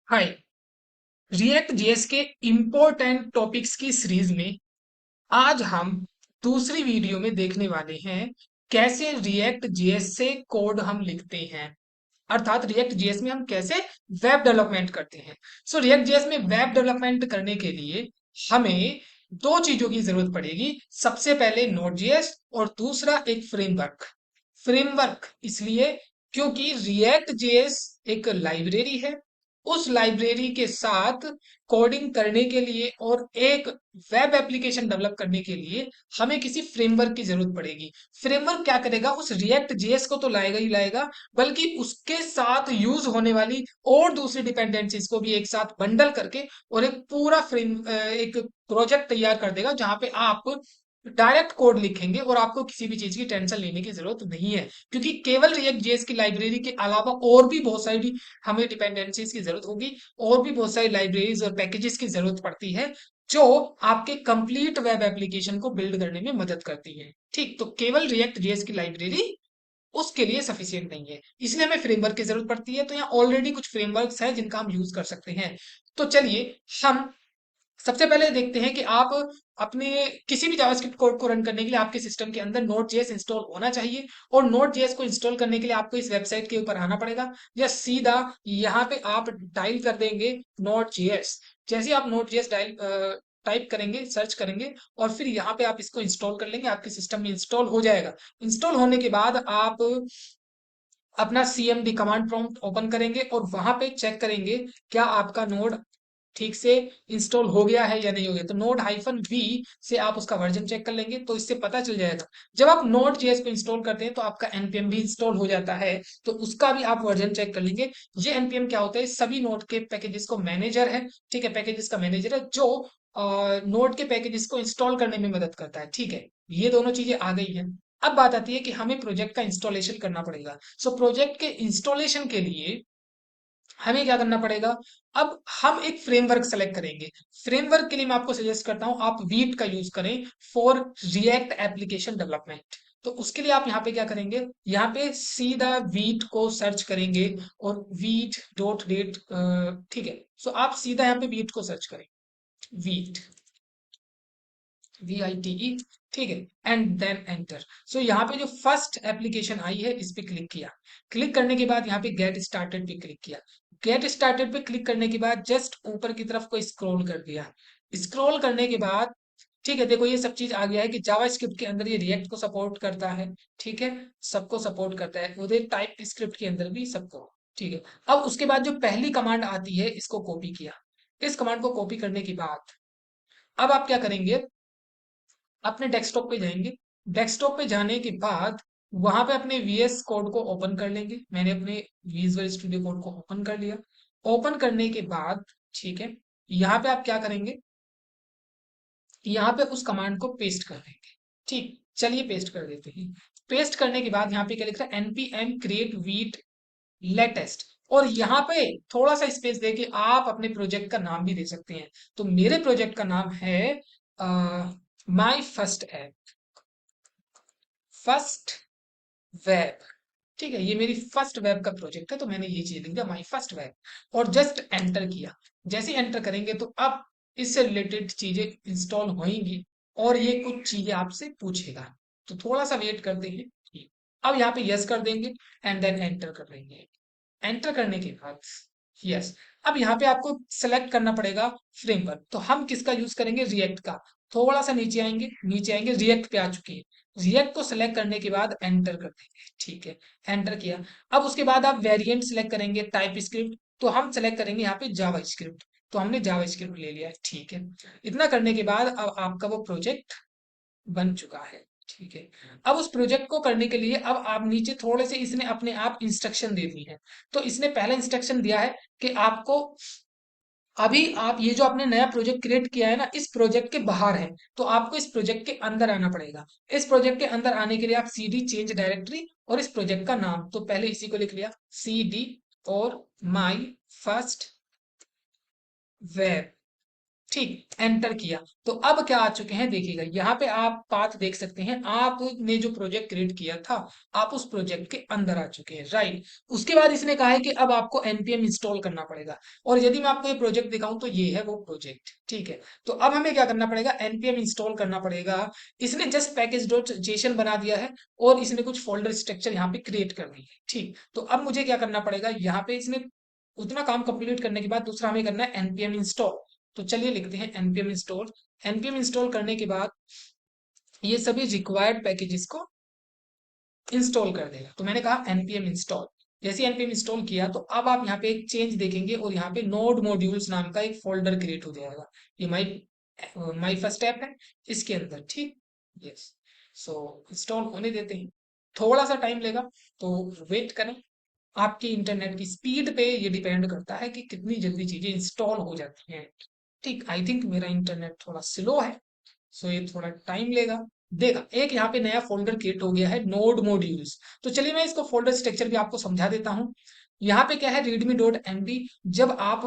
हाय। React JS के important topics की series में आज हम दूसरी वीडियो में देखने वाले हैं कैसे रिएक्ट जेएस से कोड हम लिखते हैं, अर्थात रिएक्ट जेएस में हम कैसे वेब डेवलपमेंट करते हैं। सो रिएक्ट जेएस में वेब डेवलपमेंट करने के लिए हमें दो चीजों की जरूरत पड़ेगी। सबसे पहले नोड जेएस और दूसरा एक फ्रेमवर्क। फ्रेमवर्क इसलिए क्योंकि रिएक्ट जेएस एक लाइब्रेरी है। उस लाइब्रेरी के साथ कोडिंग करने के लिए और एक वेब एप्लीकेशन डेवलप करने के लिए हमें किसी फ्रेमवर्क की जरूरत पड़ेगी। फ्रेमवर्क क्या करेगा, उस रिएक्ट जेएस को तो लाएगा ही लाएगा, बल्कि उसके साथ यूज होने वाली और दूसरी डिपेंडेंसीज को भी एक साथ बंडल करके और एक पूरा एक प्रोजेक्ट तैयार कर देगा जहां पे आप डायरेक्ट कोड लिखेंगे और आपको किसी भी चीज की टेंशन लेने की जरूरत नहीं है। क्योंकि केवल रिएक्ट जेएस की लाइब्रेरी के अलावा और भी बहुत सारी हमें डिपेंडेंसीज की जरूरत होगी, और भी बहुत सारी लाइब्रेरीज और पैकेजेस की जरूरत पड़ती है जो आपके कंप्लीट वेब एप्लीकेशन को बिल्ड करने में मदद करती है। ठीक, तो केवल रिएक्ट जेएस की लाइब्रेरी उसके लिए सफिशियंट नहीं है, इसलिए हमें फ्रेमवर्क की जरूरत पड़ती है। तो यहाँ ऑलरेडी कुछ फ्रेमवर्क्स हैं जिनका हम यूज कर सकते हैं। तो चलिए हम सबसे पहले देखते हैं कि आप अपने किसी भी जावास्क्रिप्ट कोड को रन करने के लिए आपके सिस्टम के अंदर नोड जेएस इंस्टॉल होना चाहिए। और नोड जेएस को इंस्टॉल करने के लिए आपको इस वेबसाइट के ऊपर आना पड़ेगा, या सीधा यहाँ पे आप डायल कर देंगे नोड जेएस। जैसे ही आप नोड जेएस डायल टाइप करेंगे, सर्च करेंगे, और फिर यहाँ पे आप इसको इंस्टॉल कर लेंगे, आपके सिस्टम में इंस्टॉल हो जाएगा। इंस्टॉल होने के बाद आप अपना सीएमडी कमांड प्रॉम्प्ट ओपन करेंगे और वहां पे चेक करेंगे क्या आपका नोड ठीक से इंस्टॉल हो गया है या नहीं हो गया। तो नोड हाइफन वी से आप उसका वर्जन चेक कर लेंगे, तो इससे पता चल जाएगा। जब आप नोड जेएस को इंस्टॉल करते हैं तो आपका एनपीएम भी इंस्टॉल हो जाता है, तो उसका भी आप वर्जन चेक कर लेंगे। ये एनपीएम क्या होता है, सभी नोड के पैकेजेस को मैनेजर है। ठीक है, पैकेजेस का मैनेजर है जो नोड के पैकेजेस को इंस्टॉल करने में मदद करता है। ठीक है, ये दोनों चीजें आ गई हैं। अब बात आती है कि हमें प्रोजेक्ट का इंस्टॉलेशन करना पड़ेगा। सो प्रोजेक्ट के इंस्टॉलेशन के लिए हमें क्या करना पड़ेगा, अब हम एक फ्रेमवर्क सेलेक्ट करेंगे। फ्रेमवर्क के लिए मैं आपको सजेस्ट करता हूं आप वीट का यूज करें फॉर रिएक्ट एप्लीकेशन डेवलपमेंट। तो उसके लिए आप यहाँ पे क्या करेंगे, यहाँ पे सीधा वीट को सर्च करेंगे और वीट डॉट डेट। ठीक है, सो आप सीधा यहाँ पे वीट को सर्च करें, वीट, VITE। ठीक है, एंड देन एंटर। सो यहाँ पे जो फर्स्ट एप्लीकेशन आई है इस पे क्लिक किया। क्लिक करने के बाद यहाँ पे गेट स्टार्टेड पे क्लिक किया। गेट स्टार्टेड पे क्लिक करने के बाद जस्ट ऊपर की तरफ को स्क्रॉल कर दिया। स्क्रॉल करने के बाद ठीक है, देखो ये सब चीज आ गया है कि जावा स्क्रिप्ट के अंदर ये रिएक्ट को सपोर्ट करता है। ठीक है, सबको सपोर्ट करता है, उधर टाइप स्क्रिप्ट के अंदर भी सबको। ठीक है, अब उसके बाद जो पहली कमांड आती है इसको कॉपी किया। इस कमांड को कॉपी करने के बाद अब आप क्या करेंगे, अपने डेस्कटॉप पे जाएंगे। डेस्कटॉप पे जाने के बाद वहां पे अपने वीएस कोड को ओपन कर लेंगे। मैंने अपने विजुअल स्टूडियो कोड को ओपन कर लिया। ओपन करने के बाद ठीक है, यहाँ पे आप क्या करेंगे, यहाँ पे उस कमांड को पेस्ट कर देंगे। ठीक, चलिए पेस्ट कर देते हैं। पेस्ट करने के बाद यहाँ पे क्या लिख रहा है, npm create वीट लेटेस्ट। और यहाँ पे थोड़ा सा स्पेस देके आप अपने प्रोजेक्ट का नाम भी दे सकते हैं। तो मेरे प्रोजेक्ट का नाम है my first app, first web. ठीक है, ये मेरी फर्स्ट वेब का प्रोजेक्ट है, तो मैंने ये चीज लिख दिया माई फर्स्ट वेब और जस्ट एंटर किया। जैसे एंटर करेंगे तो अब इससे रिलेटेड चीजें इंस्टॉल होंगी और ये कुछ चीजें आपसे पूछेगा। तो थोड़ा सा वेट करते हैं। ठीक, अब यहाँ पे यस कर देंगे एंड देन एंटर कर देंगे। एंटर करने के बाद यस, अब यहाँ पे आपको सेलेक्ट करना पड़ेगा फ्रेमवर्क। तो हम किसका यूज करेंगे, रिएक्ट का। थोड़ा सा नीचे आएंगे, नीचे आएंगे, रिएक्ट पे आ चुके हैं। रिएक्ट को सेलेक्ट करने के बाद एंटर कर देंगे। ठीक है, एंटर किया। अब उसके बाद आप वेरिएंट सेलेक्ट करेंगे, टाइप स्क्रिप्ट। तो हम सेलेक्ट करेंगे यहाँ पे जावा स्क्रिप्ट। तो हमने जावा स्क्रिप्ट ले लिया। ठीक है, इतना करने के बाद अब आपका वो प्रोजेक्ट बन चुका है। ठीक है, अब उस प्रोजेक्ट को करने के लिए अब आप नीचे थोड़े से इसने अपने आप इंस्ट्रक्शन दे दी है। तो इसने पहला इंस्ट्रक्शन दिया है कि आपको अभी आप ये जो आपने नया प्रोजेक्ट क्रिएट किया है ना, इस प्रोजेक्ट के बाहर है, तो आपको इस प्रोजेक्ट के अंदर आना पड़ेगा। इस प्रोजेक्ट के अंदर आने के लिए आप सीडी चेंज डायरेक्टरी और इस प्रोजेक्ट का नाम, तो पहले इसी को लिख लिया सीडी और माई फर्स्ट वेब। ठीक, एंटर किया तो अब क्या आ चुके हैं देखिएगा, यहाँ पे आप पाथ देख सकते हैं, आपने जो प्रोजेक्ट क्रिएट किया था आप उस प्रोजेक्ट के अंदर आ चुके हैं, राइट। उसके बाद इसने कहा है कि अब आपको npm इंस्टॉल करना पड़ेगा, और यदि मैं आपको ये प्रोजेक्ट दिखाऊं तो ये है वो प्रोजेक्ट, ठीक है। तो अब हमें क्या करना पड़ेगा, npm इंस्टॉल करना पड़ेगा। इसने जस्ट पैकेज डॉट जेसन बना दिया है और इसने कुछ फोल्डर स्ट्रक्चर यहाँ पे क्रिएट कर दी है, ठीक। तो अब मुझे क्या करना पड़ेगा, यहाँ पे इसने उतना काम कंप्लीट करने के बाद दूसरा हमें करना है npm इंस्टॉल। तो चलिए लिखते हैं npm इंस्टॉल। npm इंस्टॉल करने के बाद ये सभी रिक्वायर्ड पैकेजेस को इंस्टॉल कर देगा। तो मैंने कहा npm इंस्टॉल, जैसे npm इंस्टॉल किया तो अब आप यहाँ पे एक चेंज देखेंगे और यहाँ पे नोड मॉड्यूल्स नाम का एक फोल्डर क्रिएट हो जाएगा। ये माई फर्स्ट ऐप है इसके अंदर, ठीक। यस, सो इंस्टॉल होने देते हैं, थोड़ा सा टाइम लेगा तो वेट करें। आपकी इंटरनेट की स्पीड पे ये डिपेंड करता है कि कितनी जल्दी चीजें इंस्टॉल हो जाती हैं, ठीक। आई थिंक मेरा इंटरनेट थोड़ा स्लो है, सो ये थोड़ा टाइम लेगा। देगा, एक यहाँ पे नया फोल्डर क्रिएट हो गया है नोड मॉड्यूल्स। तो चलिए मैं इसको फोल्डर स्ट्रक्चर भी आपको समझा देता हूँ। यहाँ पे क्या है, रीडमी डॉट एमबी। जब आप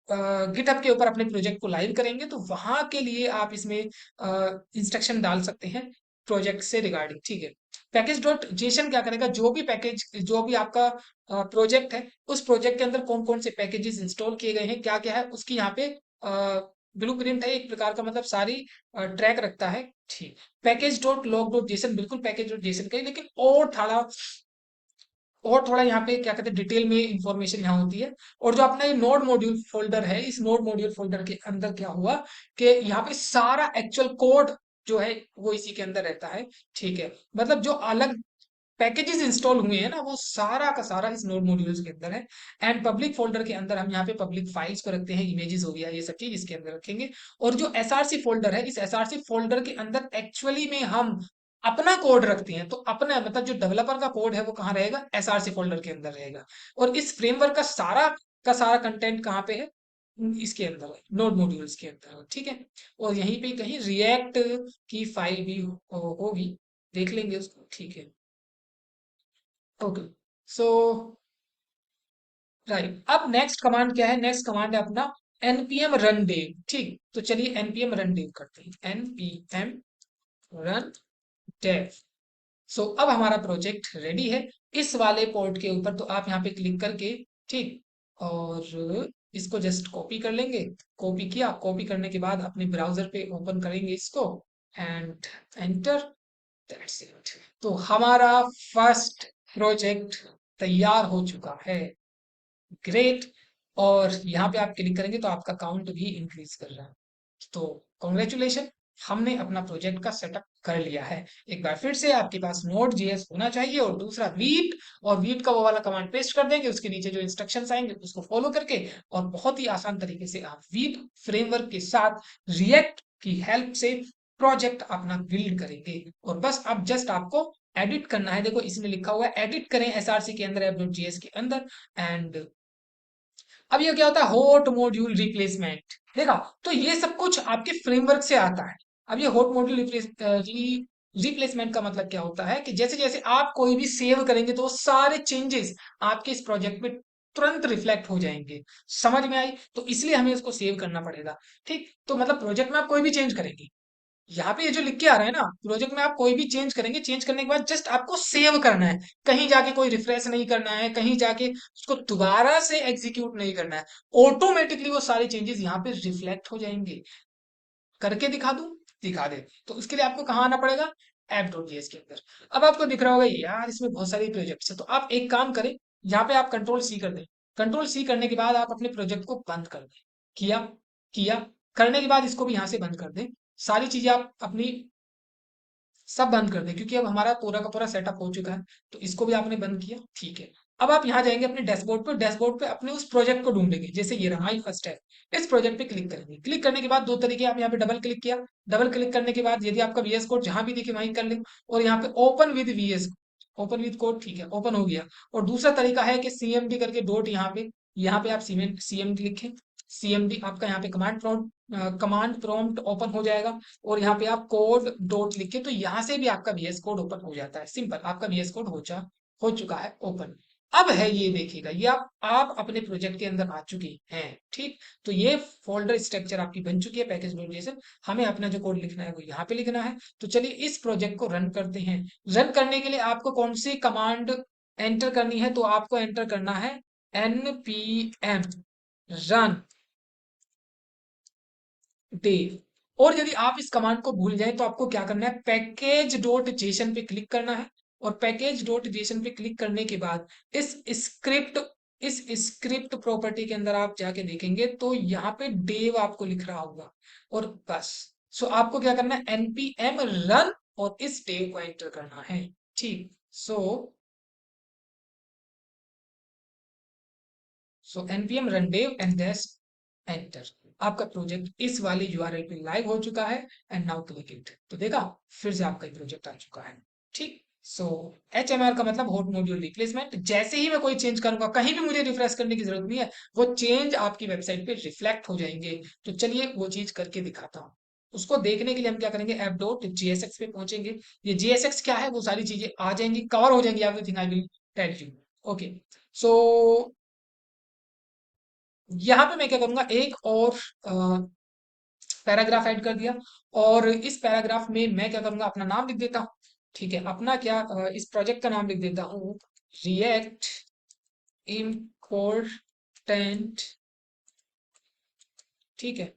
गिटहब के ऊपर अपने प्रोजेक्ट को लाइव करेंगे तो वहां के लिए आप इसमें इंस्ट्रक्शन डाल सकते हैं प्रोजेक्ट से रिगार्डिंग, ठीक है। पैकेज डॉट जेसन क्या करेगा, जो भी पैकेज, जो भी आपका प्रोजेक्ट है उस प्रोजेक्ट के अंदर कौन कौन से पैकेजेस इंस्टॉल किए गए हैं, क्या क्या है, उसकी यहाँ पे ब्लू प्रिंट है एक प्रकार का, मतलब सारी ट्रैक रखता है, ठीक। Package dot log dot JSON बिल्कुल पैकेज डॉट जेसन का ही, लेकिन और थोड़ा यहाँ पे क्या कहते हैं डिटेल में इंफॉर्मेशन यहाँ होती है। और जो अपना ये नोड मॉड्यूल फोल्डर है, इस नोड मॉड्यूल फोल्डर के अंदर क्या हुआ कि यहाँ पे सारा एक्चुअल कोड जो है वो इसी के अंदर रहता है, ठीक है। मतलब जो अलग पैकेजेस इंस्टॉल हुए हैं ना वो सारा का सारा इस नोड मॉड्यूल्स के अंदर है। एंड पब्लिक फोल्डर के अंदर हम यहाँ पे पब्लिक फाइल्स को रखते हैं, इमेजेस हो गया, ये सब चीज इसके अंदर रखेंगे। और जो एसआरसी फोल्डर है, इस एसआरसी फोल्डर के अंदर एक्चुअली में हम अपना कोड रखते हैं। तो अपना मतलब जो डेवलपर का कोड है वो कहाँ रहेगा, एसआरसी फोल्डर के अंदर रहेगा। और इस फ्रेमवर्क का सारा कंटेंट कहाँ पे है, इसके अंदर है, नोड मॉड्यूल्स के अंदर है, ठीक है। और यहीं पे कहीं रिएक्ट की फाइल भी होगी, देख लेंगे उसको, ठीक है। ओके, सो राइट, अब नेक्स्ट कमांड क्या है, नेक्स्ट कमांड है अपना npm रन डेव, ठीक। तो चलिए npm रन डेव करते हैं, npm रन डेव। सो अब हमारा प्रोजेक्ट रेडी है इस वाले पोर्ट के ऊपर। तो आप यहाँ पे क्लिक करके, ठीक, और इसको जस्ट कॉपी कर लेंगे। कॉपी किया, कॉपी करने के बाद अपने ब्राउजर पे ओपन करेंगे इसको एंड एंटर, दैट्स इट। तो हमारा फर्स्ट प्रोजेक्ट तैयार हो चुका है, ग्रेट। और यहाँ पे आप क्लिक करेंगे तो आपका काउंट भी इंक्रीज कर रहा है। तो कॉन्ग्रेचुलेशन, हमने अपना प्रोजेक्ट का सेटअप कर लिया है। एक बार फिर से आपके पास नोड जेएस होना चाहिए और दूसरा वीट, और वीट का वो वाला कमांड पेस्ट कर देंगे, उसके नीचे जो इंस्ट्रक्शंस आएंगे उसको फॉलो करके, और बहुत ही आसान तरीके से आप वीट फ्रेमवर्क के साथ रिएक्ट की हेल्प से प्रोजेक्ट अपना बिल्ड करेंगे। और बस अब जस्ट आपको एडिट करना है, देखो इसमें लिखा हुआ है एडिट करें एसआरसी के अंदर, एप.js के अंदर। एंड अब ये क्या होता है, हॉट मॉड्यूल रिप्लेसमेंट, देखा। तो ये सब कुछ आपके फ्रेमवर्क से आता है। अब ये हॉट मॉड्यूल रिप्लेसमेंट का मतलब क्या होता है कि जैसे जैसे आप कोई भी सेव करेंगे तो वो सारे चेंजेस आपके इस प्रोजेक्ट में तुरंत रिफ्लेक्ट हो जाएंगे। समझ में आई? तो इसलिए हमें उसको सेव करना पड़ेगा, ठीक। तो मतलब प्रोजेक्ट में आप कोई भी चेंज करेंगे, यहाँ पे ये जो लिख के आ रहा है ना, प्रोजेक्ट में आप कोई भी चेंज करेंगे, चेंज करने के बाद जस्ट आपको सेव करना है, कहीं जाके कोई रिफ्रेश नहीं करना है, कहीं जाके उसको दोबारा से एग्जीक्यूट नहीं करना है। ऑटोमेटिकली वो सारे चेंजेस यहाँ पे रिफ्लेक्ट हो जाएंगे। करके दिखा दूं? दिखा दे। तो उसके लिए आपको कहाँ आना पड़ेगा, app.js के अंदर। अब आपको दिख रहा होगा यार इसमें बहुत सारे प्रोजेक्ट्स है, तो आप एक काम करें, यहाँ पे आप कंट्रोल सी कर दें। कंट्रोल सी करने के बाद आप अपने प्रोजेक्ट को बंद कर दें। किया, किया, करने के बाद इसको भी यहाँ से बंद कर दें। सारी चीजें आप अपनी सब बंद कर दें, क्योंकि अब हमारा पूरा का पूरा सेटअप हो चुका है। तो इसको भी आपने बंद किया, ठीक है। अब आप यहाँ जाएंगे अपने डैशबोर्ड पर, डैशबोर्ड पे अपने उस प्रोजेक्ट को ढूंढेंगे, जैसे ये रहा माई फर्स्ट है। इस प्रोजेक्ट पे क्लिक करेंगे, क्लिक करने के बाद दो तरीके, आप यहाँ पे डबल क्लिक किया, डबल क्लिक करने के बाद यदि आपका वीएस कोड जहां भी दिखे वहीं कर लें, और यहाँ पे open with VS, open with code, ठीक है, ओपन हो गया। और दूसरा तरीका है कि सीएमडी करके डॉट यहाँ पे आप सीएमडी लिखें। सीएमडी आपका यहाँ पे कमांड प्रॉम्प्ट ओपन हो जाएगा, और यहाँ पे आप कोड डॉट लिख के, तो यहाँ से भी आपका वीएस कोड ओपन हो जाता है। सिंपल, आपका वीएस कोड हो चुका है ओपन। अब है ये देखिएगा, ये आप अपने प्रोजेक्ट के अंदर आ चुके हैं। ठीक, तो ये फोल्डर स्ट्रक्चर आपकी बन चुकी है पैकेज नोटिफिकेशन। हमें अपना जो कोड लिखना है वो यहाँ पे लिखना है। तो चलिए इस प्रोजेक्ट को रन करते हैं। रन करने के लिए आपको कौन सी कमांड एंटर करनी है? तो आपको एंटर करना है npm रन डेव। और यदि आप इस कमांड को भूल जाएं तो आपको क्या करना है, पैकेज डॉट जेसन पे क्लिक करना है। और पैकेज डॉट जेसन पे क्लिक करने के बाद इस स्क्रिप्ट इस स्क्रिप्ट प्रॉपर्टी के अंदर आप जाके देखेंगे तो यहाँ पे डेव आपको लिख रहा होगा। और बस, सो आपको क्या करना है, npm रन और इस डेव को एंटर करना है। ठीक, सो सो npm run dev and dash enter। आपका प्रोजेक्ट इस वाले यूआरएल पे लाइव हो चुका है। एंड नाउ क्लिक इट, तो देखा, फिर से आपका प्रोजेक्ट आ चुका है। ठीक, सो HMR का मतलब होस्ट मॉड्यूल रिप्लेसमेंट। जैसे ही मैं कोई चेंज करूंगा, कहीं भी मुझे रिफ्रेश करने की जरूरत नहीं है, वो चेंज आपकी वेबसाइट पे रिफ्लेक्ट हो जाएंगे। तो चलिए वो चीज करके दिखाता हूँ। उसको देखने के लिए हम क्या करेंगे, ऐप डॉट जीएसएक्स पे पहुंचेंगे। ये जीएसएक्स क्या है, वो सारी चीजें आ जाएंगी, कवर हो जाएंगी, everything I will tell you. Okay, so यहाँ पे मैं क्या करूंगा, एक और पैराग्राफ ऐड कर दिया। और इस पैराग्राफ में मैं क्या करूंगा, अपना नाम लिख देता हूँ। ठीक है, अपना क्या, इस प्रोजेक्ट का नाम लिख देता हूँ, रिएक्ट इम्पोर्टेंट। ठीक है,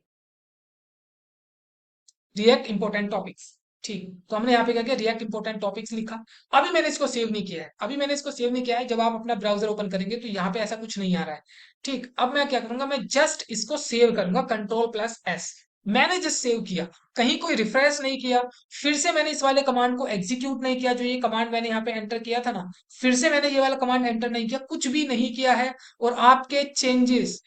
रिएक्ट इंपोर्टेंट टॉपिक्स। ठीक, तो हमने यहाँ पे क्या किया, रिएक्ट इंपोर्टेंट टॉपिक्स लिखा। अभी मैंने इसको सेव नहीं किया है, अभी मैंने इसको सेव नहीं किया है। जब आप अपना ब्राउजर ओपन करेंगे तो यहाँ पे ऐसा कुछ नहीं आ रहा है। ठीक, अब मैं क्या करूंगा, मैं जस्ट इसको सेव करूंगा, कंट्रोल+S। मैंने जस्ट सेव किया, कहीं कोई रिफ्रेश नहीं किया, फिर से मैंने इस वाले कमांड को एग्जीक्यूट नहीं किया, जो ये कमांड मैंने यहाँ पे एंटर किया था ना, फिर से मैंने ये वाला कमांड एंटर नहीं किया, कुछ भी नहीं किया है। और आपके चेंजेस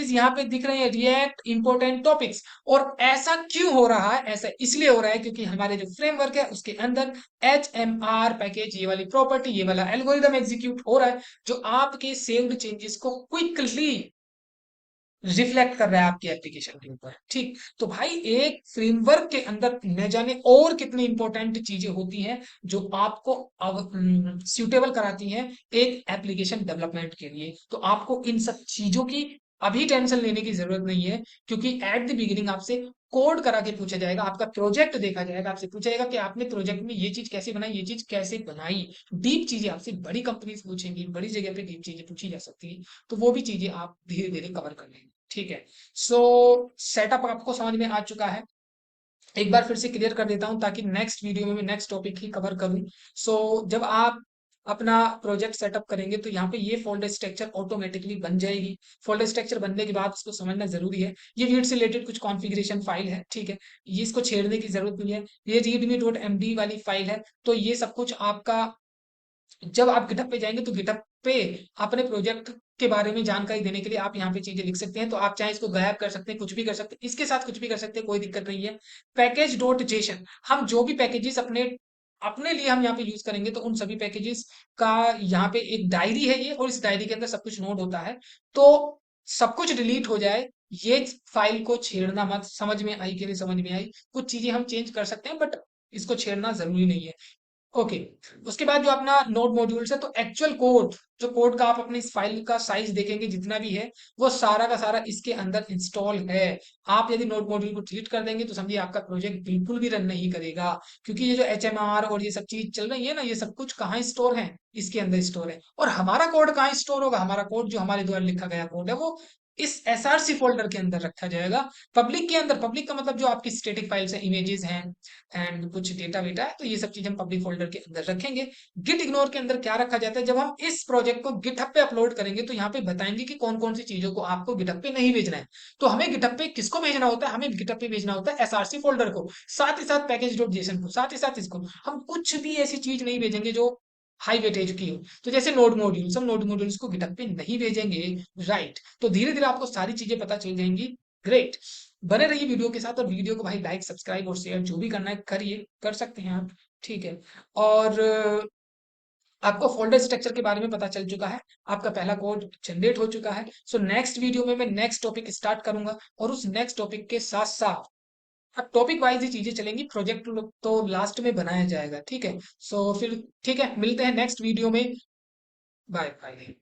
यहाँ पे दिख रहे हैं, रिएक्ट इंपोर्टेंट टॉपिक्स। और ऐसा क्यों हो रहा है, ऐसा इसलिए हो रहा है क्योंकि हमारे जो फ्रेमवर्क है उसके अंदर HMR पैकेज, ये वाली प्रॉपर्टी, ये वाला एल्गोरिदम एग्जीक्यूट हो रहा है, जो आपके सेव्ड चेंजेस को क्विकली रिफ्लेक्ट कर रहा है आपकी एप्लीकेशन के ऊपर। ठीक, तो भाई एक फ्रेमवर्क के अंदर न जाने और कितनी इंपॉर्टेंट चीजें होती हैं जो आपको सूटेबल कराती हैं एक एप्लीकेशन डेवलपमेंट के लिए। तो आपको इन सब चीजों की अभी टेंशन लेने की जरूरत नहीं है, क्योंकि एट द बिगिनिंग आपसे कोड करा के पूछा जाएगा, आपका प्रोजेक्ट देखा जाएगा, आपसे पूछा जाएगा कि आपने प्रोजेक्ट में ये चीज कैसे बनाई, ये चीज कैसे बनाई। डीप चीजें आपसे बड़ी कंपनीज पूछेंगी, बड़ी जगह पे डीप चीजें पूछी जा सकती है। तो वो भी चीजें आप धीरे धीरे कवर कर लेंगे। ठीक है, सो सेटअप आपको समझ में आ चुका है। एक बार फिर से क्लियर कर देता हूं ताकि नेक्स्ट वीडियो में मैं नेक्स्ट टॉपिक ही कवर करूं। सो जब आप अपना प्रोजेक्ट सेटअप करेंगे तो यहाँ पे ये फोल्डर स्ट्रक्चर ऑटोमेटिकली बन जाएगी। फोल्डर स्ट्रक्चर बनने के बाद इसको समझना जरूरी है, ये वीड से रिलेटेड कुछ कॉन्फ़िगरेशन फाइल है। ठीक है, ये इसको छेड़ने की जरूरत नहीं है, ये readme.md वाली फाइल है। तो ये सब कुछ आपका, जब आप गिटहब पे जाएंगे तो गिटहब पे अपने प्रोजेक्ट के बारे में जानकारी देने के लिए आप यहाँ पे चीजें लिख सकते हैं। तो आप चाहे इसको गायब कर सकते हैं, कुछ भी कर सकते हैं, इसके साथ कुछ भी कर सकते हैं, कोई दिक्कत नहीं है। पैकेज डॉट जेसन, हम जो भी पैकेजेस अपने अपने लिए हम यहाँ पे यूज करेंगे तो उन सभी पैकेजेस का यहाँ पे एक डायरी है ये, और इस डायरी के अंदर सब कुछ नोट होता है। तो सब कुछ डिलीट हो जाए, ये फाइल को छेड़ना मत। समझ में आई, के लिए समझ में आई, कुछ चीजें हम चेंज कर सकते हैं बट इसको छेड़ना जरूरी नहीं है। ओके, उसके बाद जो अपना नोड मॉड्यूल्स है, तो एक्चुअल कोड, जो कोड का आप अपनी इस फाइल का साइज देखेंगे जितना भी है, वो सारा का सारा इसके अंदर इंस्टॉल है। आप यदि नोड मॉड्यूल को डिलीट कर देंगे तो समझिए आपका प्रोजेक्ट बिल्कुल भी रन नहीं करेगा, क्योंकि ये जो HMR और ये सब चीज चल रही है ना, ये सब कुछ कहाँ स्टोर है, इसके अंदर स्टोर है। और हमारा कोड कहाँ स्टोर होगा, हमारा कोड जो हमारे द्वारा लिखा गया कोड है वो इस SRC फोल्डर के अंदर रखा जाएगा। पब्लिक के अंदर, पब्लिक का मतलब जो आपकी स्टैटिक फाइल्स है, इमेजेस हैं एंड कुछ डेटा वेटा है, तो ये सब चीज हम पब्लिक फोल्डर के अंदर रखेंगे। गिट इग्नोर के अंदर क्या रखा जाता है, जब हम इस प्रोजेक्ट को गिटहब पे अपलोड करेंगे तो यहाँ पे बताएंगे कि कौन कौन सी चीजों को आपको गिटहब पे नहीं भेजना है। तो हमें गिटहब पे किसको भेजना होता है, हमें गिटहब पे भेजना होता है SRC फोल्डर को, साथ ही साथ पैकेज डॉट जेसन को, साथ ही साथ इसको। हम कुछ भी ऐसी चीज नहीं भेजेंगे जो हाई वेटेज की हो। तो जैसे नोड मॉड्यूल्स, हम नोड मॉड्यूल्स को गिटहब पे नहीं भेजेंगे। राइट, तो धीरे धीरे आपको सारी चीजें पता चल जाएंगी। ग्रेट, बने रहिए वीडियो के साथ, और वीडियो को भाई लाइक सब्सक्राइब और शेयर जो भी करना है करिए, कर सकते हैं आप। ठीक है, और आपको फोल्डर स्ट्रक्चर के बारे में पता चल चुका है, आपका पहला कोड जनरेट हो चुका है। सो नेक्स्ट वीडियो में मैं नेक्स्ट टॉपिक स्टार्ट करूंगा, और उस नेक्स्ट टॉपिक के साथ साथ अब टॉपिक वाइज ही चीजें चलेंगी, प्रोजेक्ट तो लास्ट में बनाया जाएगा। ठीक है, सो फिर ठीक है, मिलते हैं नेक्स्ट वीडियो में। Bye bye.